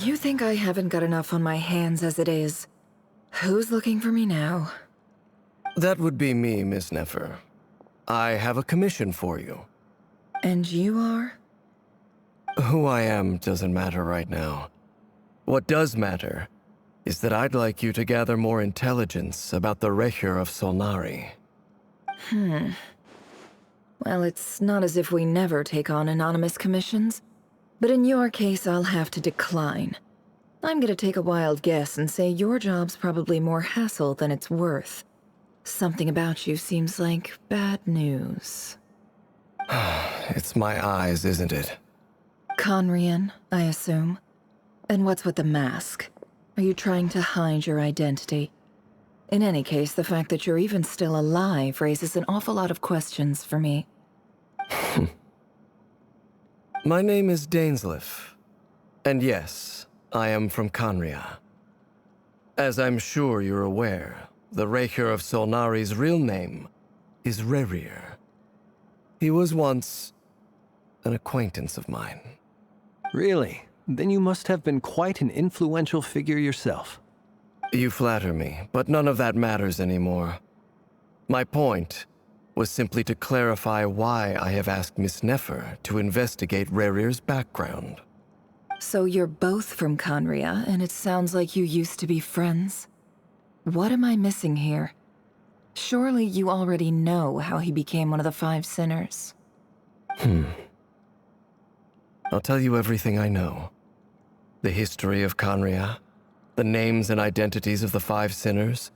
You think I haven't got enough on my hands as it is? Who's looking for me now? That would be me, Miss Nefer. I have a commission for you. And you are? Who I am doesn't matter right now. What does matter is that I'd like you to gather more intelligence about the Rerir of Solnari. Well, it's not as if we never take on anonymous commissions. But in your case, I'll have to decline. I'm gonna take a wild guess and say your job's probably more hassle than it's worth. Something about you seems like bad news. It's my eyes, isn't it? Conrian, I assume. And what's with the mask? Are you trying to hide your identity? In any case, the fact that you're even still alive raises an awful lot of questions for me. My name is Dainsleif. And yes, I am from Conria. As I'm sure you're aware, the Rerir of Solnari's real name is Rerir. He was once an acquaintance of mine. Really? Then you must have been quite an influential figure yourself. You flatter me, but none of that matters anymore. My point was simply to clarify why I have asked Miss Nefer to investigate Rerir's background. So you're both from Conria, and it sounds like you used to be friends? What am I missing here? Surely you already know how he became one of the Five Sinners. I'll tell you everything I know. The history of Conria, the names and identities of the Five Sinners.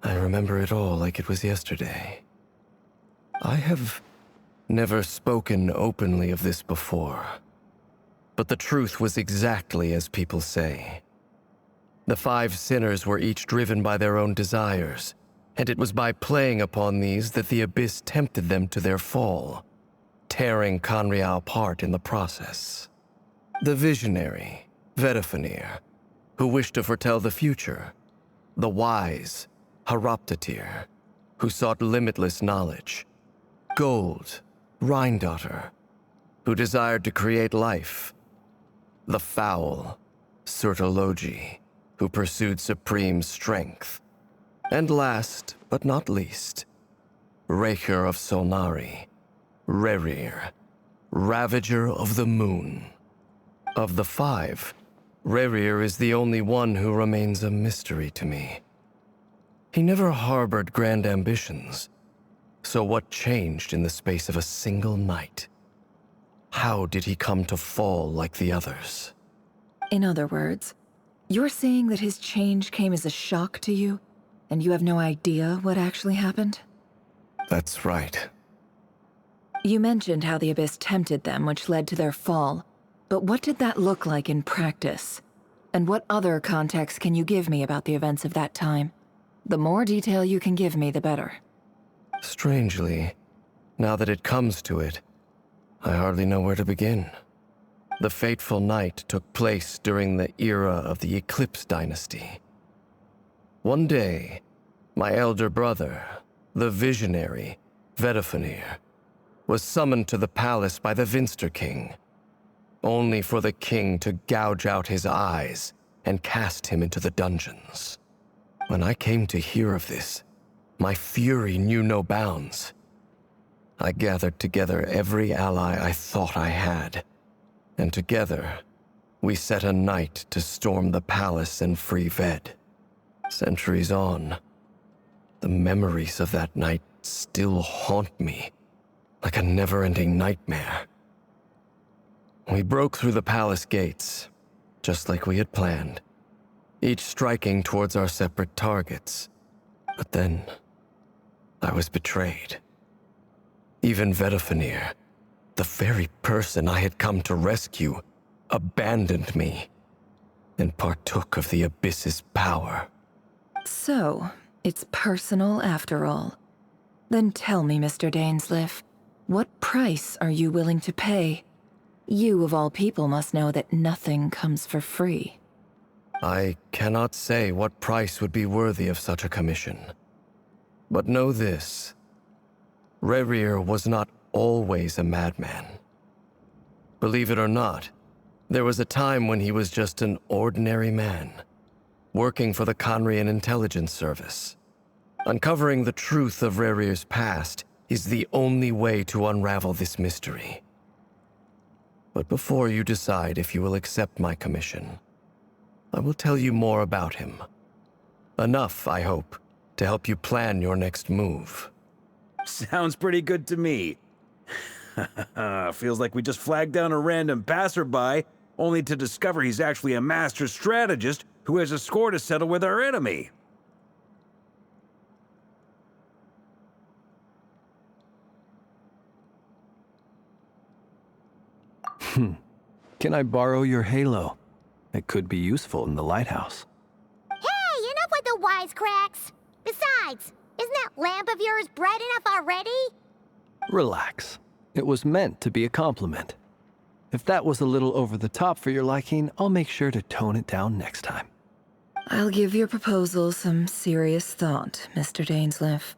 I remember it all like it was yesterday. I have never spoken openly of this before, but the truth was exactly as people say. The Five Sinners were each driven by their own desires, and it was by playing upon these that the Abyss tempted them to their fall, tearing Conria apart in the process. The visionary, Vedifenir, who wished to foretell the future. The wise, Haroptatir, who sought limitless knowledge. Gold, Rheindotter, who desired to create life. The foul, Surtologi, who pursued supreme strength. And last, but not least, Rerir of Solnari, Rerir, Ravager of the Moon. Of the five, Rerir is the only one who remains a mystery to me. He never harbored grand ambitions. So what changed in the space of a single night? How did he come to fall like the others? In other words, you're saying that his change came as a shock to you, and you have no idea what actually happened? That's right. You mentioned how the Abyss tempted them, which led to their fall. But what did that look like in practice? And what other context can you give me about the events of that time? The more detail you can give me, the better. Strangely, now that it comes to it, I hardly know where to begin. The fateful night took place during the era of the Eclipse Dynasty. One day, my elder brother, the visionary, Vedifenir, was summoned to the palace by the Vinster King, only for the king to gouge out his eyes and cast him into the dungeons. When I came to hear of this, my fury knew no bounds. I gathered together every ally I thought I had, and together, we set a night to storm the palace and free Ved. Centuries on, the memories of that night still haunt me like a never-ending nightmare. We broke through the palace gates, just like we had planned, each striking towards our separate targets. But then, I was betrayed. Even Vedifenir, the very person I had come to rescue, abandoned me and partook of the Abyss's power. So, it's personal after all. Then tell me, Mr. Dainsleif, what price are you willing to pay? You, of all people, must know that nothing comes for free. I cannot say what price would be worthy of such a commission. But know this. Rerir was not always a madman. Believe it or not, There was a time when he was just an ordinary man, working for the Conrian Intelligence Service. Uncovering the truth of Rerir's past is the only way to unravel this mystery. But before you decide if you will accept my commission, I will tell you more about him. Enough, I hope, to help you plan your next move. Sounds pretty good to me. Feels like we just flagged down a random passerby, only to discover he's actually a master strategist who has a score to settle with our enemy. Can I borrow your halo? It could be useful in the lighthouse. Hey, enough with the wisecracks! Besides, isn't that lamp of yours bright enough already? Relax. It was meant to be a compliment. If that was a little over the top for your liking, I'll make sure to tone it down next time. I'll give your proposal some serious thought, Mr. Dainsleif.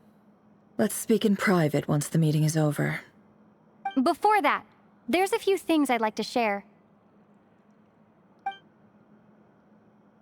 Let's speak in private once the meeting is over. Before that, there's a few things I'd like to share.